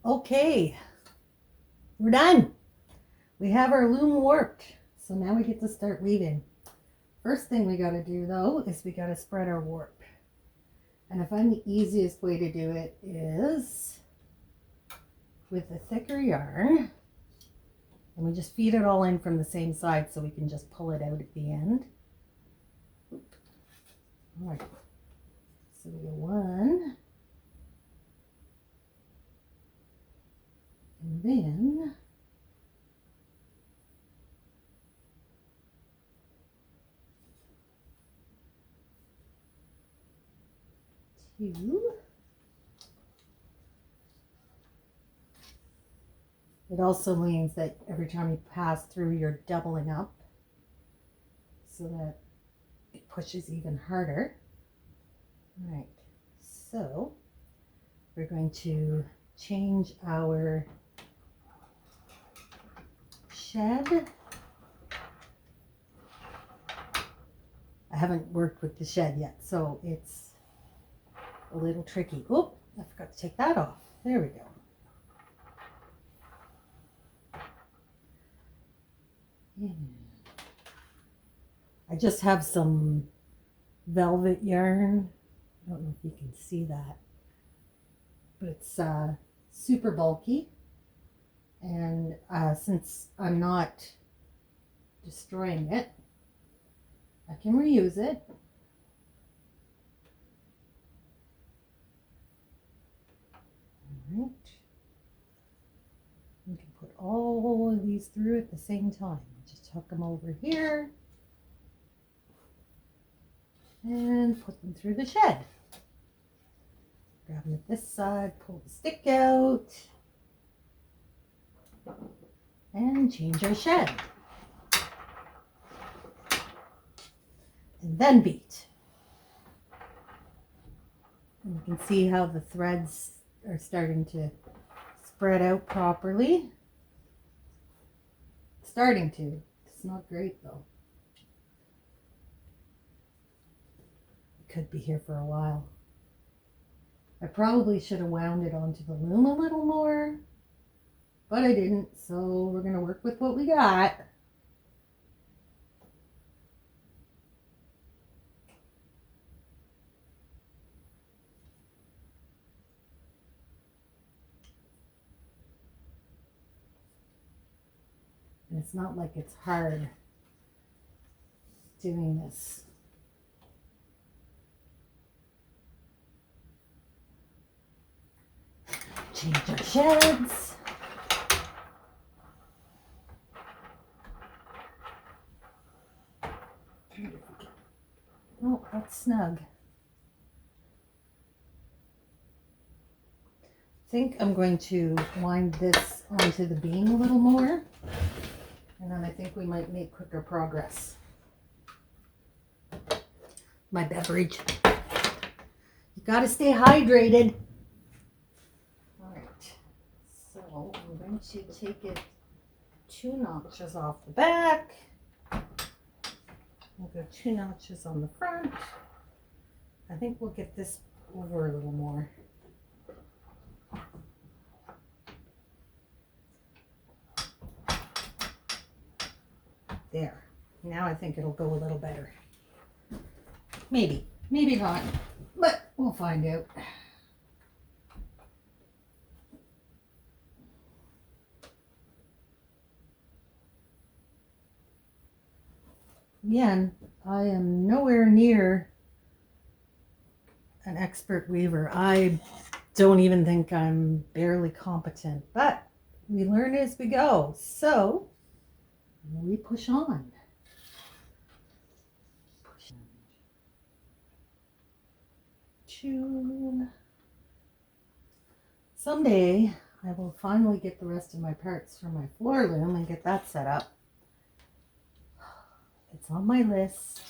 Okay, we're done. We have our loom warped. So now we get to start weaving. First thing we got to do though is we got to spread our warp. And I find the easiest way to do it is with a thicker yarn. And we just feed it all in from the same side so we can just pull it out at the end. All right. So we go one. And then two. It also means that every time you pass through, you're doubling up so that it pushes even harder. All right, so we're going to change our shed. I haven't worked with the shed yet, so it's a little tricky. Oh, I forgot to take that off. There we go. I just have some velvet yarn. I don't know if you can see that, but it's super bulky. And since I'm not destroying it, I can reuse it. All right. You can put all of these through at the same time. Just hook them over here and put them through the shed. Grab them at this side, pull the stick out, and change our shed. And then beat. And you can see how the threads are starting to spread out properly. Starting to. It's not great though. It could be here for a while. I probably should have wound it onto the loom a little more, but I didn't, so we're going to work with what we got. And it's not like it's hard doing this. Change our sheds. Oh, that's snug. I think I'm going to wind this onto the beam a little more, and then I think we might make quicker progress. My beverage. You gotta stay hydrated. All right, so I'm going to take it 2 notches off the back. We'll go 2 notches on the front. I think we'll get this over a little more. There. Now I think it'll go a little better. Maybe. Maybe not. But we'll find out. Again, I am nowhere near an expert weaver. I don't even think I'm barely competent, but we learn as we go. So we push on. Push on. 2. Someday I will finally get the rest of my parts for my floor loom and get that set up. It's on my list,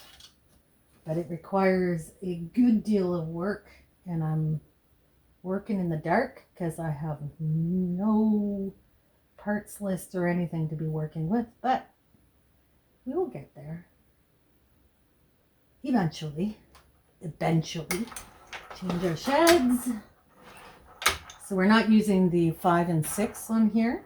but it requires a good deal of work, and I'm working in the dark because I have no parts list or anything to be working with, but we will get there. Eventually. Change our sheds. So we're not using the 5 and 6 on here.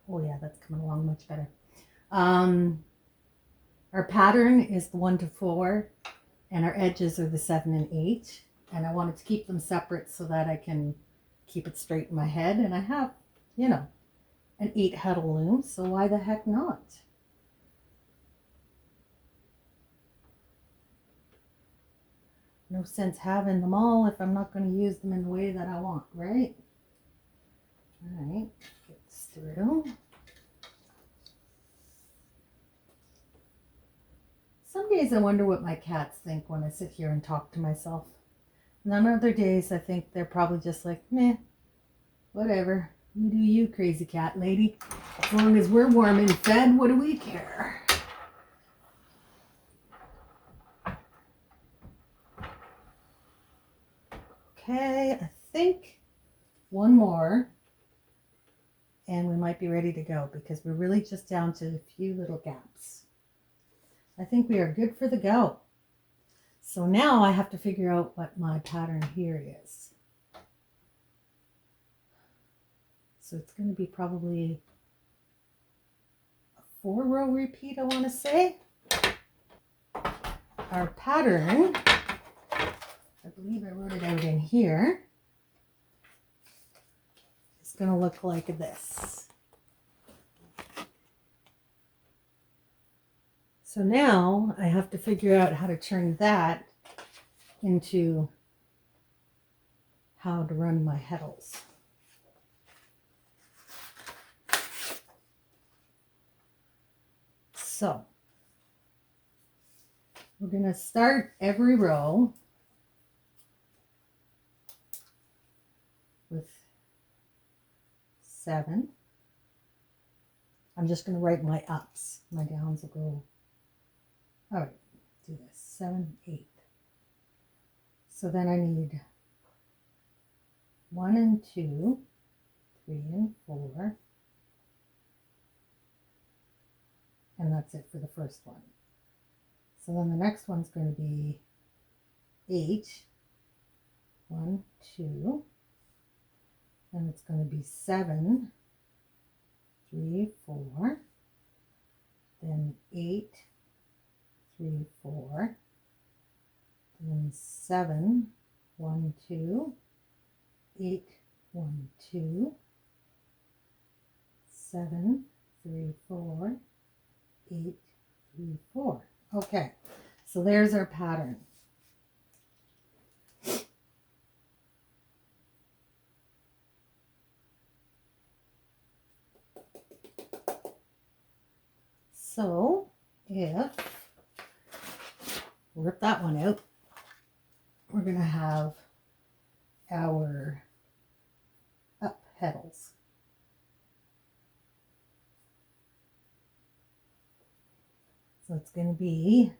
Oh yeah, that's coming along much better. Our pattern is the 1 to 4 and our edges are the 7 and 8. And I wanted to keep them separate so that I can keep it straight in my head. And I have, you know, an 8 heddle loom, so why the heck not? No sense having them all if I'm not going to use them in the way that I want, right? All right, get this through. Some days I wonder what my cats think when I sit here and talk to myself. And then other days I think they're probably just like, meh, whatever. You do you, crazy cat lady. As long as we're warm and fed, what do we care? Okay, I think one more and we might be ready to go because we're really just down to a few little gaps. I think we are good for the go. So now I have to figure out what my pattern here is. So it's going to be probably a 4-row repeat, I want to say. Our pattern, I believe I wrote it out in here, is going to look like this. So now I have to figure out how to turn that into how to run my heddles. So we're going to start every row with 7. I'm just going to write my ups. My downs will go. All right, do this. 7, 8. So then I need 1 and 2, 3 and 4, and that's it for the first one. So then the next one's going to be 8, 1, 2, and it's going to be 7, 3, 4, then 8, 3, 4, then 7, 1, 2, 8, 1, 2, 7, 3, 4, 8, 3, 4. Okay, so there's our pattern. So if rip that one out, we're going to have our up heddles. So it's going to be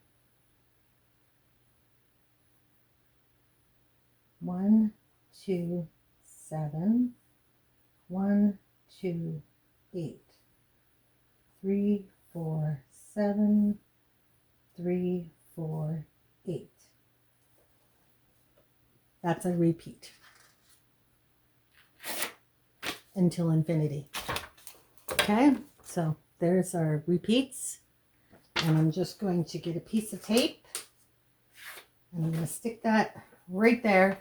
1, 2, 7, 1, 2, 8, 3, 4, 7, 3, 4, 8. That's a repeat until infinity. Okay, so there's our repeats. And I'm just going to get a piece of tape and I'm going to stick that right there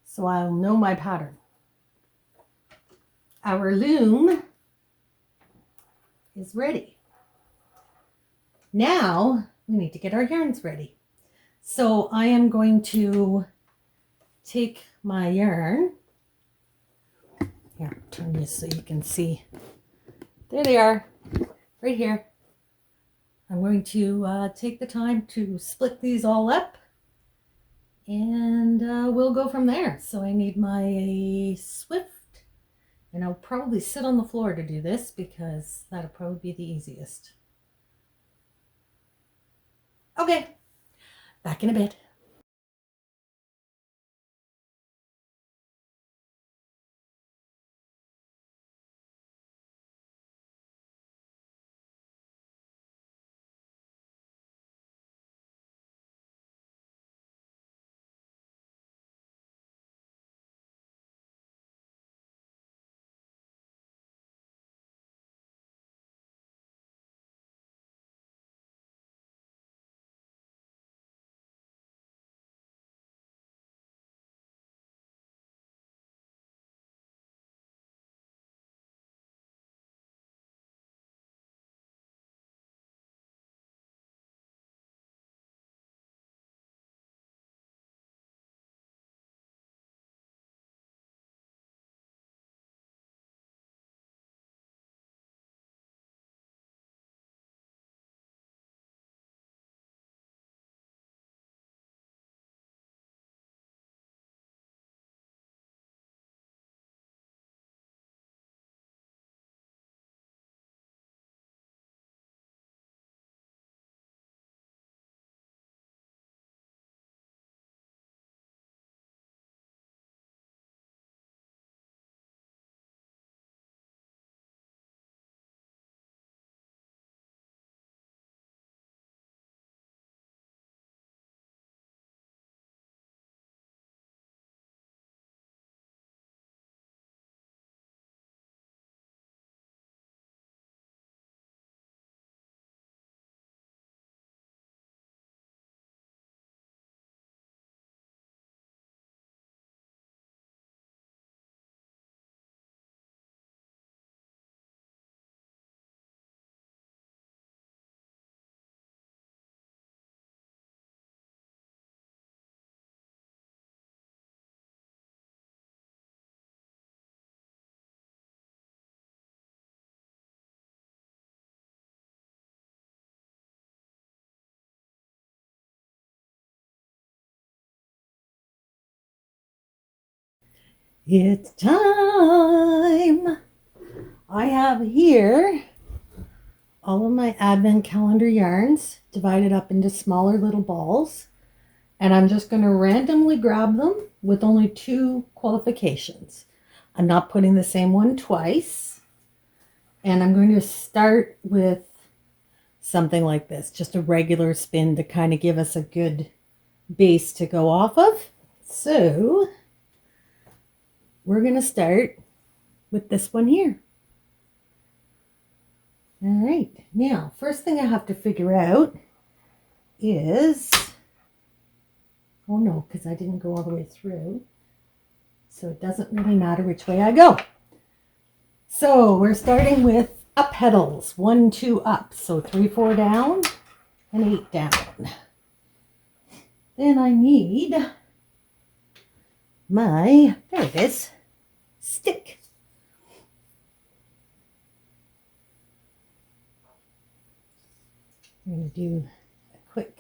so I'll know my pattern. Our loom is ready. Now we need to get our yarns ready. So I am going to take my yarn. Here, turn this so you can see. There they are, right here. I'm going to take the time to split these all up and we'll go from there. So I need my Swift and I'll probably sit on the floor to do this because that'll probably be the easiest. Okay, back in a bit. It's time. I have here all of my advent calendar yarns divided up into smaller little balls, and I'm just going to randomly grab them with only 2 qualifications. I'm not putting the same one twice, and I'm going to start with something like this, just a regular spin to kind of give us a good base to go off of. So we're going to start with this one here. All right, now first thing I have to figure out is, oh no, because I didn't go all the way through, so it doesn't really matter which way I go. So we're starting with up petals, 1, 2 up, so 3, 4 down and 8 down. Then I need my, there it is, stick. I'm going to do a quick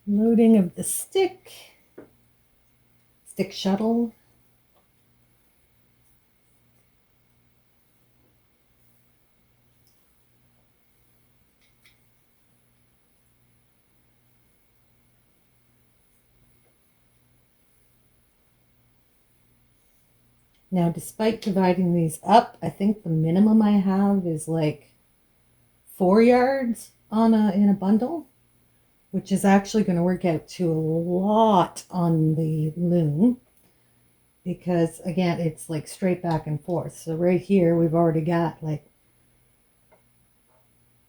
loading of the stick shuttle. Now, despite dividing these up, I think the minimum I have is like 4 yards in a bundle, which is actually going to work out to a lot on the loom, because again, it's like straight back and forth. So right here, we've already got like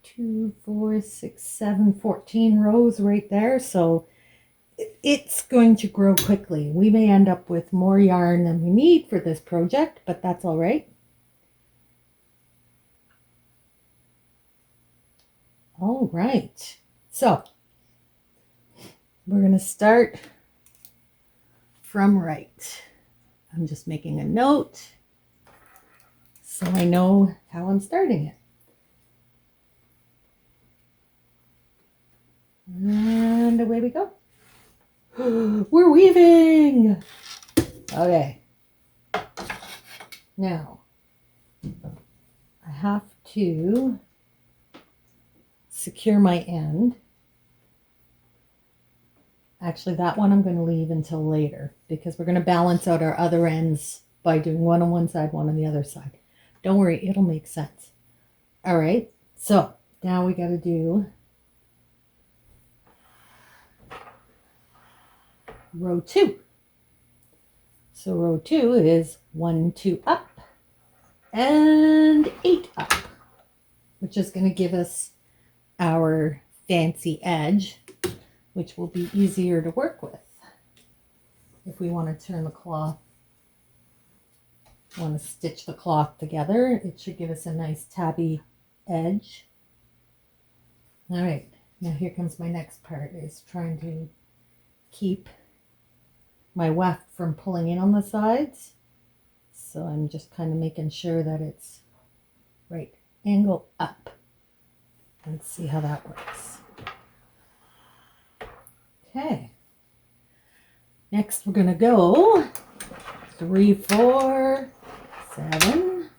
2, 4, 6, 7, 14 rows right there. So it's going to grow quickly. We may end up with more yarn than we need for this project, but that's all right. All right, so we're going to start from right. I'm just making a note so I know how I'm starting it. And away we go. We're weaving. Okay. Now, I have to secure my end. Actually, that one I'm going to leave until later because we're going to balance out our other ends by doing one on one side, one on the other side. Don't worry, it'll make sense. All right, so now we got to do row 2. So row 2 is 1, 2 up and 8 up, which is going to give us our fancy edge, which will be easier to work with. If we want to turn the cloth, want to stitch the cloth together, it should give us a nice tabby edge. All right, now here comes my next part, is trying to keep my weft from pulling in on the sides. So I'm just kind of making sure that it's right angle up. Let's see how that works. Okay. Next we're going to go 3, 4, 7.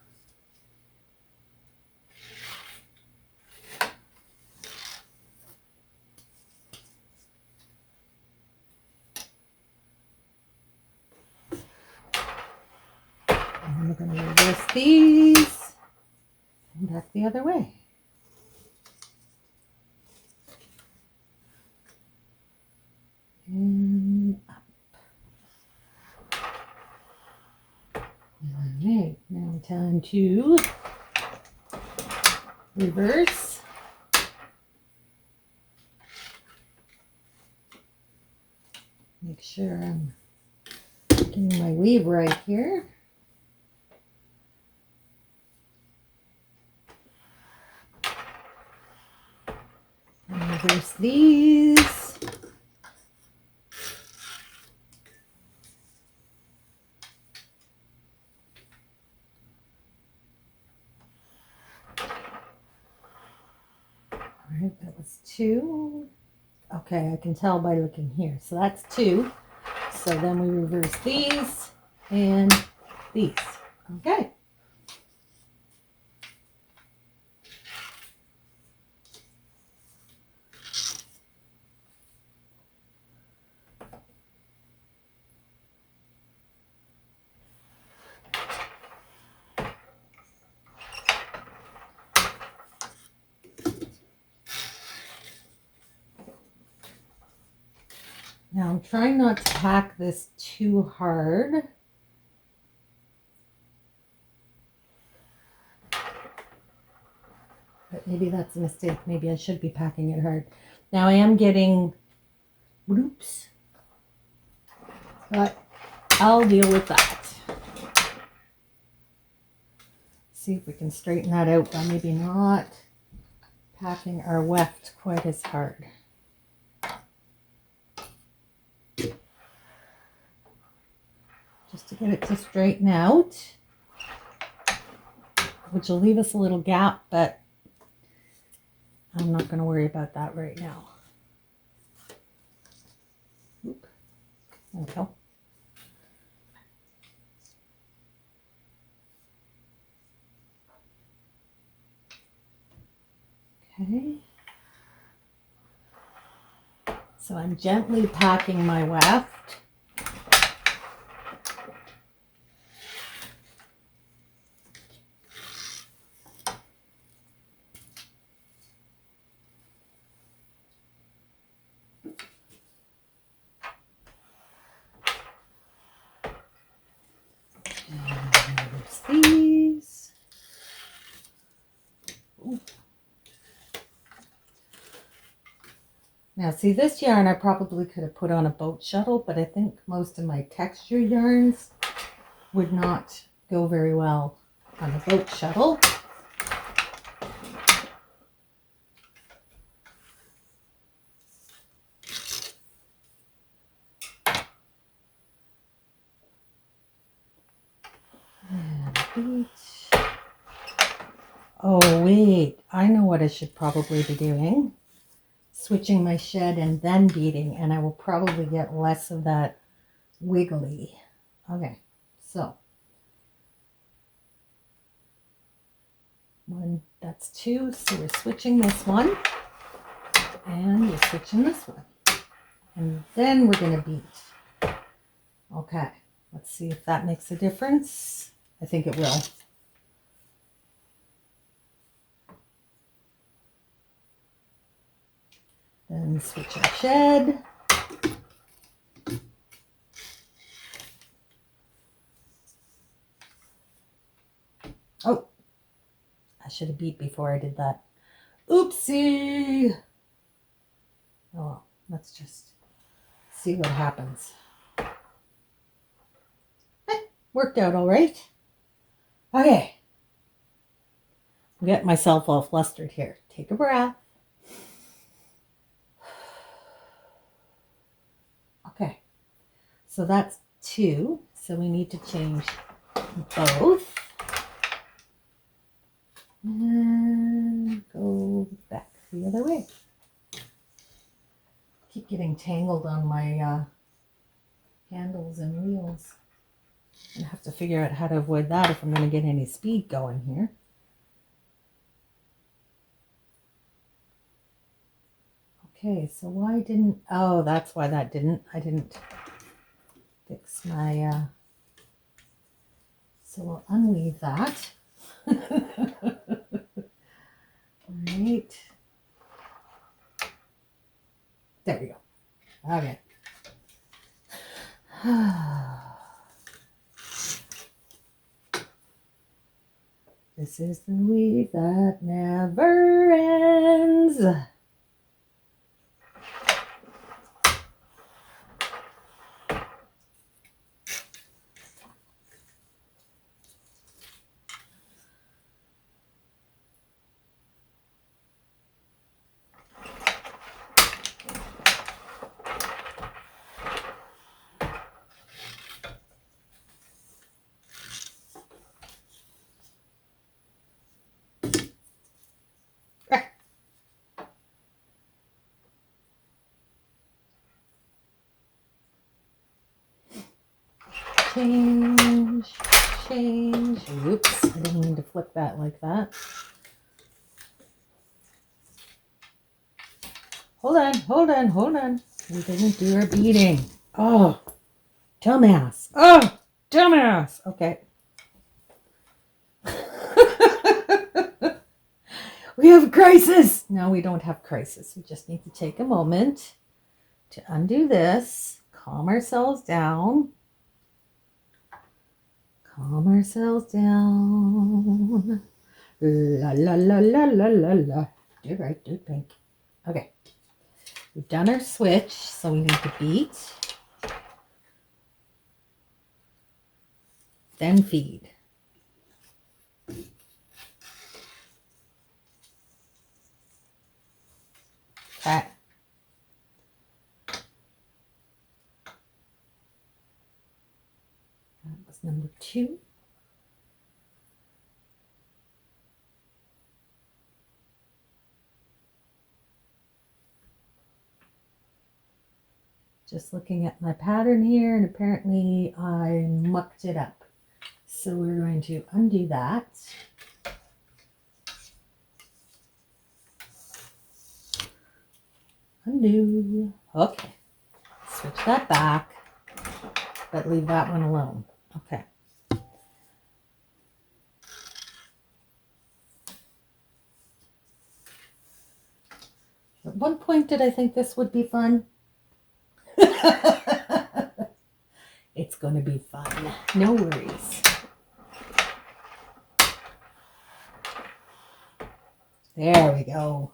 And we're going to reverse these and back the other way. And up. All right, now time to reverse. Make sure I'm getting my weave right here. And reverse these. All right, that was 2. Okay, I can tell by looking here. So that's 2. So then we reverse these and these. Okay. Now I'm trying not to pack this too hard. But maybe that's a mistake. Maybe I should be packing it hard. Now I am getting loops, but I'll deal with that. See if we can straighten that out by maybe not packing our weft quite as hard. Just to get it to straighten out, which will leave us a little gap, but I'm not going to worry about that right now. Oop. There we go. Okay. So I'm gently packing my weft. These. Ooh. Now see, this yarn I probably could have put on a boat shuttle, but I think most of my texture yarns would not go very well on a boat shuttle. Oh wait, I know what I should probably be doing. Switching my shed and then beading, and I will probably get less of that wiggly. Okay, so one, that's two, so we're switching this one, and we're switching this one, and then we're going to bead. Okay, let's see if that makes a difference. I think it will. Then switch our shed. Oh, I should have beat before I did that. Oopsie. Oh well, let's just see what happens. Worked out all right. Okay. I'm getting myself all flustered here. Take a breath. Okay. So that's two. So we need to change both. And go back the other way. Keep getting tangled on my handles and wheels. I have to figure out how to avoid that if I'm going to get any speed going here. Okay, so why didn't, oh, that's why that didn't, I didn't fix my, so we'll unweave that. Right. There we go. Okay. This is the weave that never ends. change, change. Oops, I didn't mean to flip that like that. Hold on, hold on, hold on. We didn't do our beading. Oh, dumbass. Oh, dumbass. Okay. We have a crisis. No, we don't have crisis. We just need to take a moment to undo this, calm ourselves down. Calm ourselves down. La la la la la la la. Do right, do pink. Okay. We've done our switch, so we need to beat, then feed. Okay. That was number 2. Just looking at my pattern here, and apparently I mucked it up. So we're going to undo that. Undo. Okay. Switch that back, but leave that one alone. Okay. At one point, did I think this would be fun? It's going to be fun. No worries. There we go.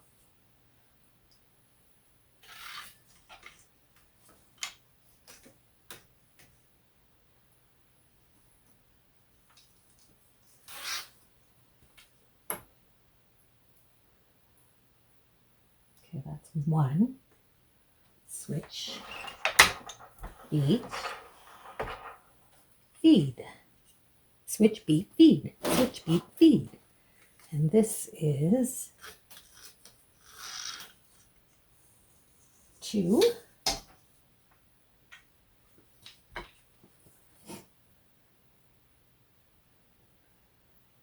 Okay, that's 1. Switch, beat, feed. Switch, beat, feed. Switch, beat, feed. And this is 2.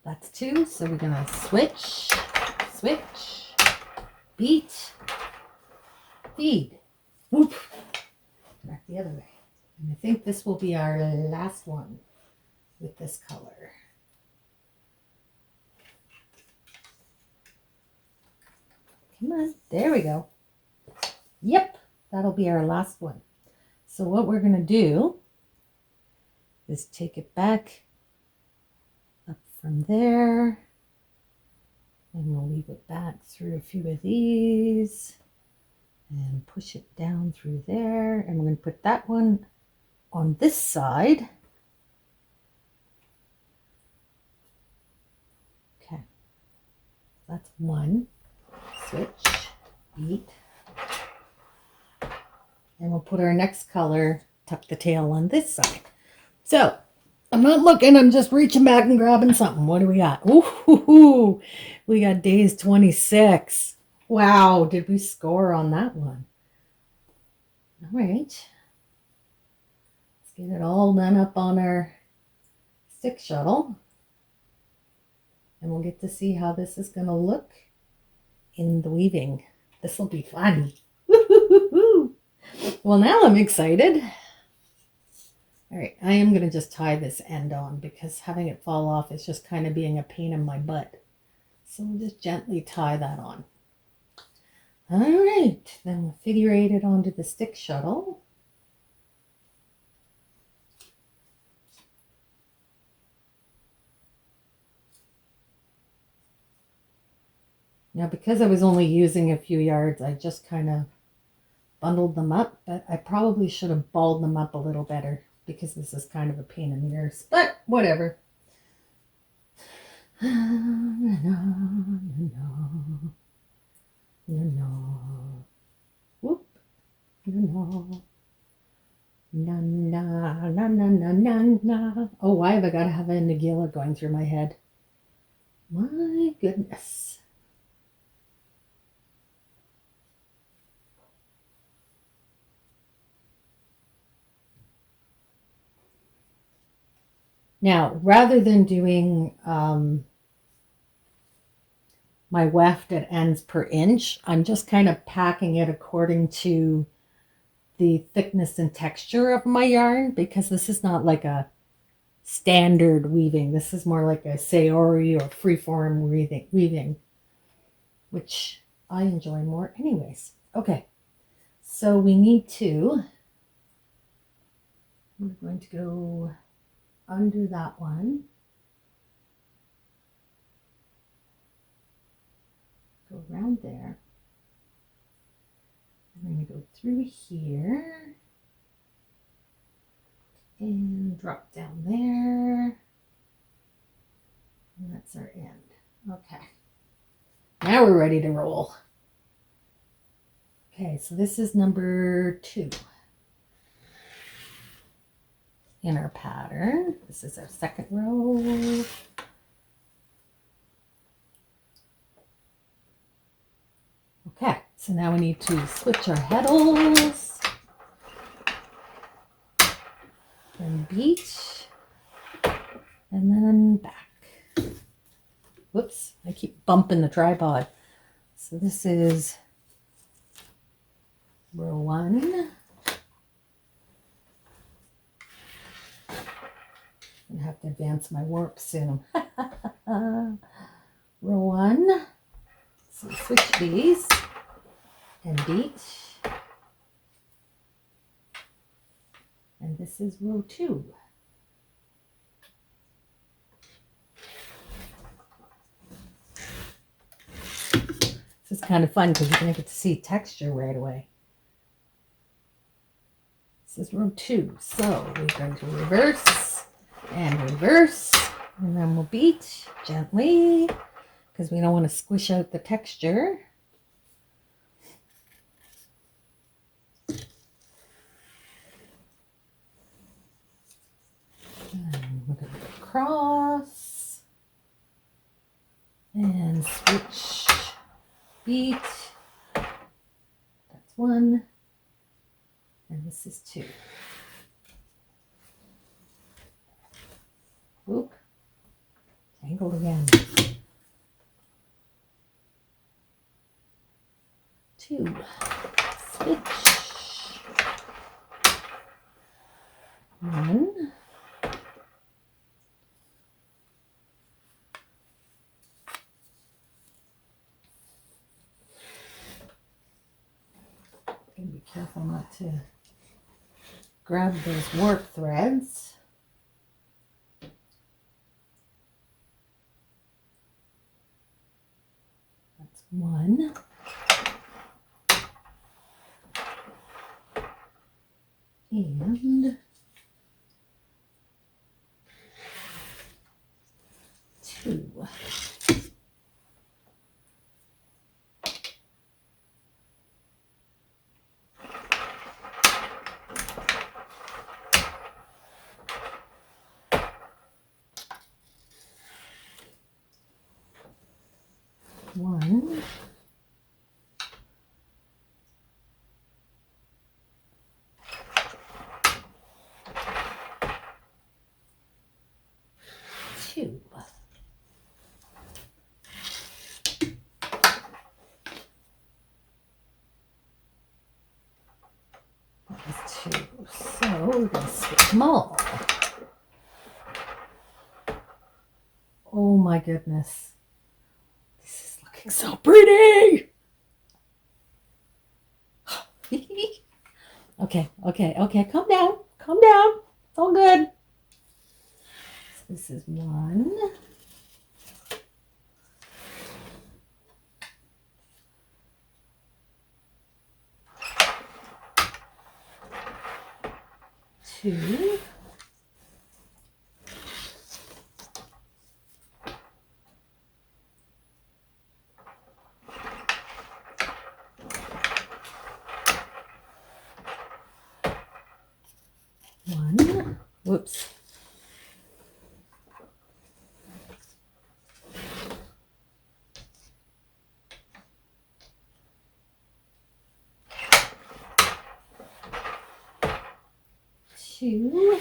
That's 2. So we're going to switch, switch, beat, feed. Whoop. Back the other way. And I think this will be our last one with this color. Come on. There we go. Yep. That'll be our last one. So what we're going to do is take it back up from there. And we'll weave it back through a few of these. And push it down through there. And we're going to put that one on this side. Okay. That's 1. Switch, beat. And we'll put our next color, tuck the tail on this side. So, I'm not looking, I'm just reaching back and grabbing something. What do we got? Ooh, we got days 26. Wow, did we score on that one? All right. Let's get it all done up on our stick shuttle. And we'll get to see how this is going to look in the weaving. This will be fun. Woo-hoo-hoo-hoo. Well, now I'm excited. All right, I am going to just tie this end on because having it fall off is just kind of being a pain in my butt. So we'll just gently tie that on. All right, then we'll figure 8 it onto the stick shuttle. Now, because I was only using a few yards, I just kind of bundled them up, but I probably should have balled them up a little better because this is kind of a pain in the ears, but whatever. Whoop. Na na na na na na na. Oh, why have I got to have a Nagila going through my head? My goodness. Now, rather than doing my weft at ends per inch, I'm just kind of packing it according to the thickness and texture of my yarn, because this is not like a standard weaving. This is more like a Saori or freeform weaving, which I enjoy more anyways. Okay, so we need to, I'm going to go under that one, go around there. I'm going to go through here and drop down there. And that's our end. Okay. Now we're ready to roll. Okay, so this is number 2 in our pattern. This is our second row. Okay, so now we need to switch our heddles and beat, and then back. Whoops, I keep bumping the tripod. So this is row 1. I'm gonna have to advance my warp soon. Row 1. So switch these and beat. And this is row 2. This is kind of fun because you're going to get to see texture right away. This is row 2. So we're going to reverse and reverse, and then we'll beat gently because we don't want to squish out the texture. And we're going to go across and switch, beat. That's 1, and this is 2. Oop, tangled again. 2, switch, 1, and be careful not to grab those warp threads. That's 1. And 2. One, 2. That was 2. So we're going to switch them all. Oh my goodness. This is looking so pretty. Okay. Calm down. It's all good. So this is 1. 2. 1. Whoops. 2.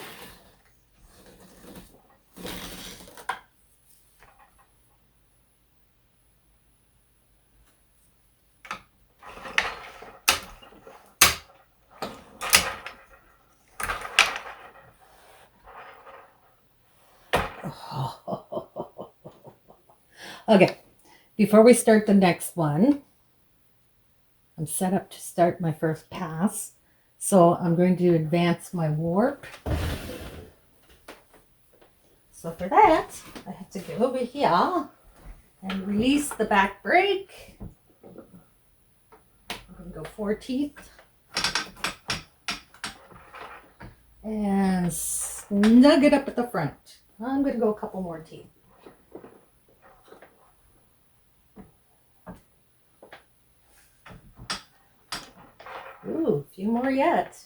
Okay, before we start the next one, I'm set up to start my first pass. So I'm going to advance my warp. So for that, I have to go over here and release the back brake. I'm going to go 4 teeth. And snug it up at the front. I'm going to go a couple more teeth. Ooh, a few more yet.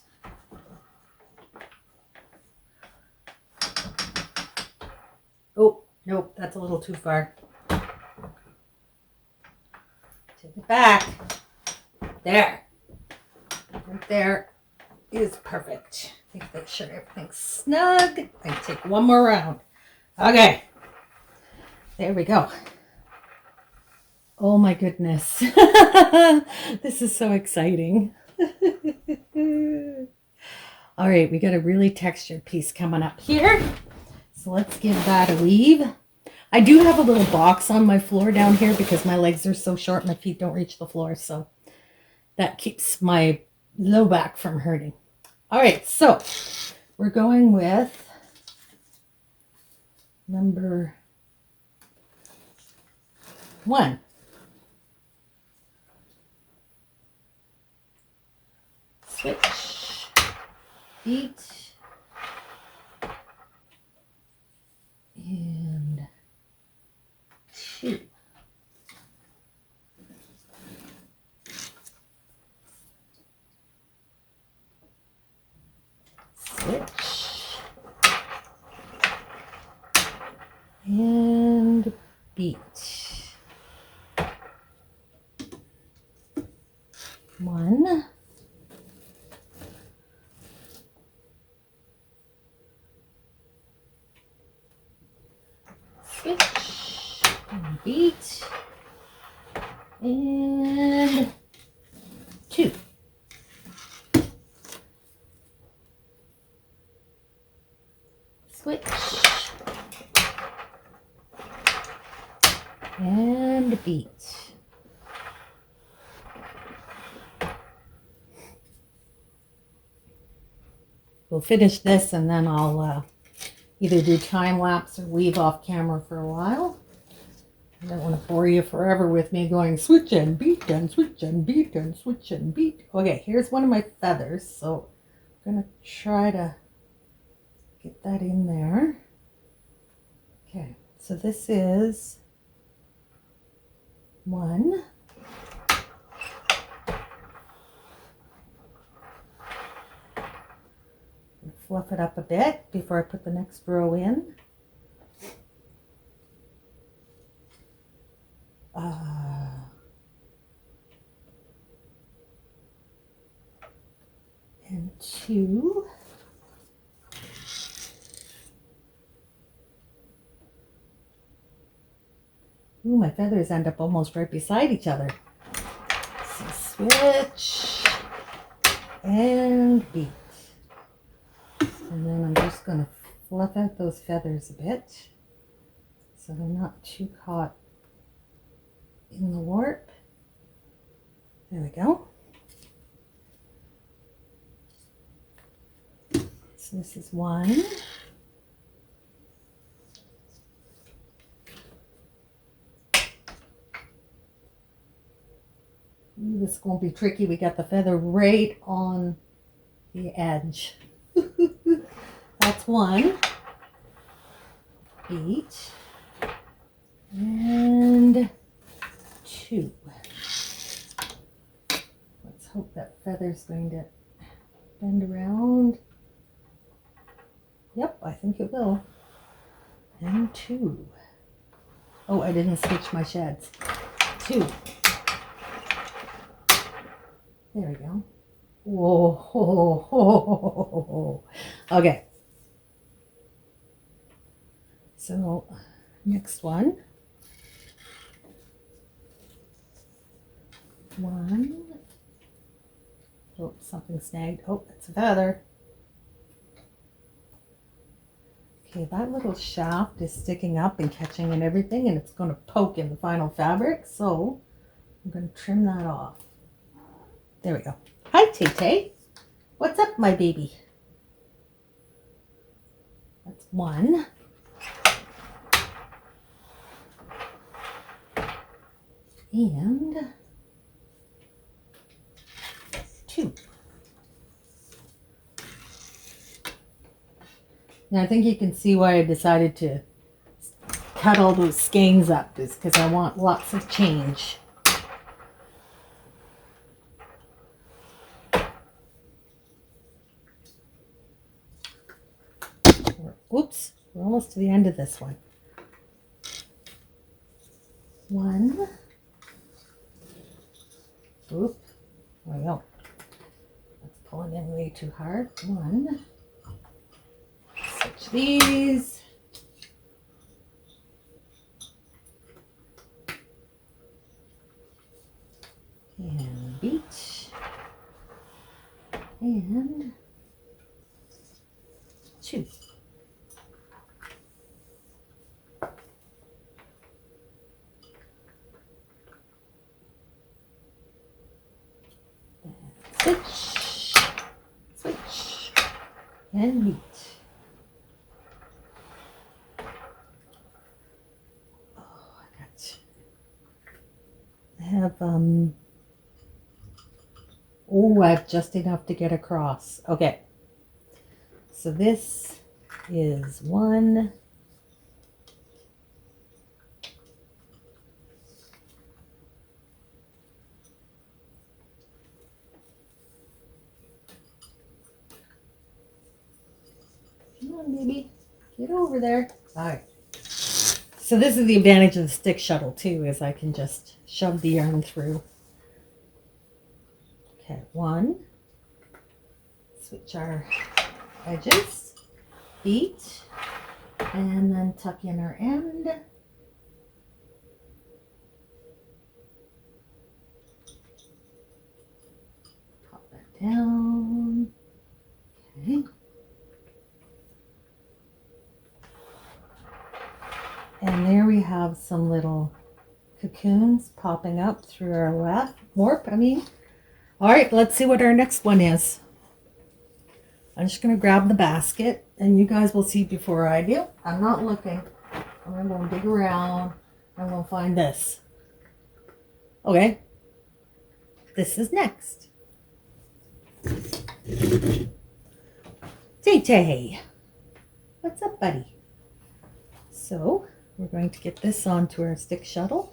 Oh, nope, that's a little too far. Take it back. There. Right there is perfect. Make sure everything's snug. And take one more round. Okay. There we go. Oh my goodness. This is so exciting. All right, we got a really textured piece coming up here. So let's give that a weave. I do have a little box on my floor down here because my legs are so short, my feet don't reach the floor. So that keeps my low back from hurting. All right, so we're going with number 1. Switch, beat, and 2. Switch, and beat. 1. Switch, and beat, and 2. Switch, and beat. We'll finish this and then I'll either do time lapse or weave off camera for a while. I don't want to bore you forever with me going switch and beat and switch and beat and switch and beat. Okay, here's one of my feathers, so I'm going to try to get that in there. Okay, so this is 1. Fluff it up a bit before I put the next row in. And 2. Ooh, my feathers end up almost right beside each other. So switch and beat. And then I'm just going to fluff out those feathers a bit so they're not too caught in the warp. There we go. So this is 1. Ooh, this is going to be tricky. We got the feather right on the edge. That's 1. Beat. And 2. Let's hope that feather's going to bend around. Yep, I think it will. And 2. Oh, I didn't stitch my sheds. 2. There we go. Whoa. Okay. So, next one. 1. Oh, something snagged. Oh, it's a feather. Okay, that little shaft is sticking up and catching and everything, and it's going to poke in the final fabric, so I'm going to trim that off. There we go. Hi, Tay-Tay. What's up, my baby? That's one. And two. Now I think you can see why I decided to cut all those skeins up, is because I want lots of change. Oops, we're almost to the end of this one. One. Oop, there we go. That's pulling in way too hard. One. Switch these. And beach. And two. Switch. Switch. And meet. Oh, I have oh, I have just enough to get across. Okay. So this is one. Come on, baby. Get over there. All right. So this is the advantage of the stick shuttle too, is I can just shove the yarn through. Okay, one. Switch our edges, beat, and then tuck in our end. Pop that down. Okay. And there we have some little cocoons popping up through our warp. All right, let's see what our next one is. I'm just going to grab the basket, and you guys will see before I do. I'm not looking. I'm going to dig around. I'm going to find this. Okay. This is next. Tay-Tay. What's up, buddy? So, we're going to get this onto our stick shuttle.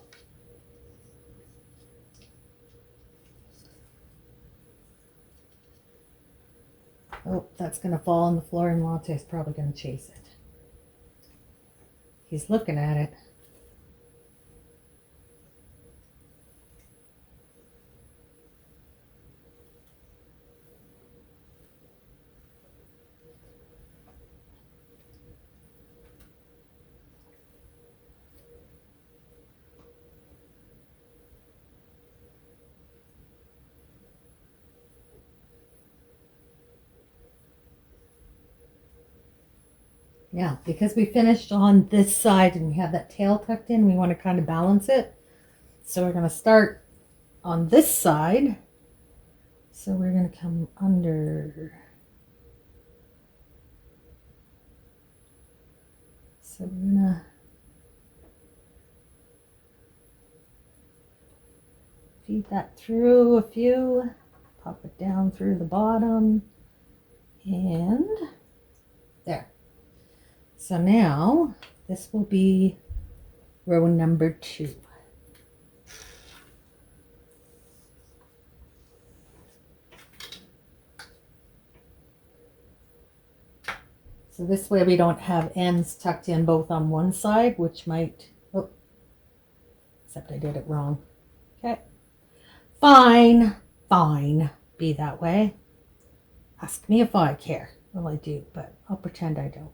Oh, that's going to fall on the floor, and Latte's probably going to chase it. He's looking at it. Yeah, because we finished on this side and we have that tail tucked in, we want to kind of balance it. So we're going to start on this side. So we're going to come under. So we're going to feed that through a few, pop it down through the bottom, and there. So now this will be row number 2. So this way we don't have ends tucked in both on one side, which might, oh, except I did it wrong. Okay. Fine, fine, be that way. Ask me if I care. Well, I do, but I'll pretend I don't.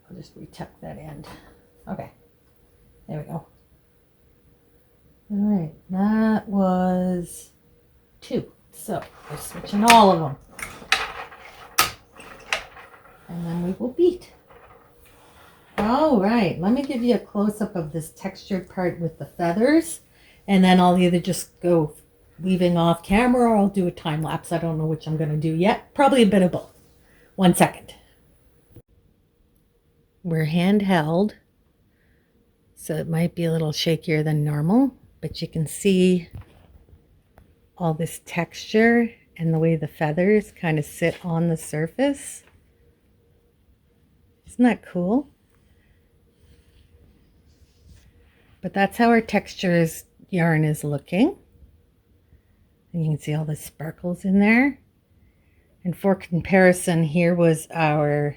I'll just retuck that end. Okay, there we go. All right, that was 2. So we're switching all of them. and then we will beat. All right, let me give you a close-up of this textured part with the feathers, and then I'll either just go weaving off camera or I'll do a time lapse. I don't know which I'm going to do yet. Probably a bit of both. 1 second. We're handheld, so it might be a little shakier than normal, but you can see all this texture and the way the feathers kind of sit on the surface. Isn't that cool? But that's how our textures yarn is looking. And you can see all the sparkles in there. And for comparison, here was our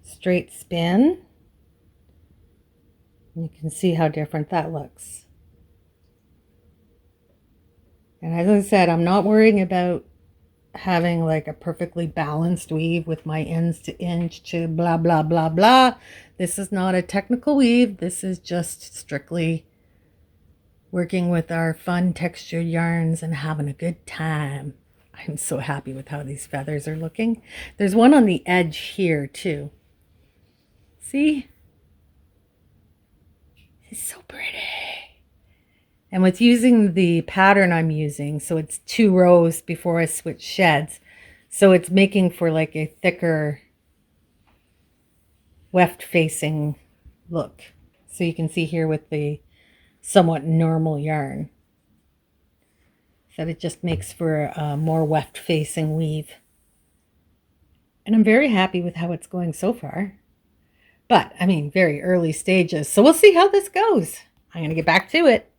straight spin. You can see how different that looks. And as I said, I'm not worrying about having like a perfectly balanced weave with my ends to inch to blah, blah, blah, blah. This is not a technical weave. This is just strictly working with our fun textured yarns and having a good time. I'm so happy with how these feathers are looking. There's one on the edge here too. See? It's so pretty. And with using the pattern I'm using, so it's 2 rows before I switch sheds. So it's making for like a thicker weft facing look. So you can see here with the somewhat normal yarn that it just makes for a more weft facing weave. And I'm very happy with how it's going so far. But I mean, very early stages. So we'll see how this goes. I'm going to get back to it.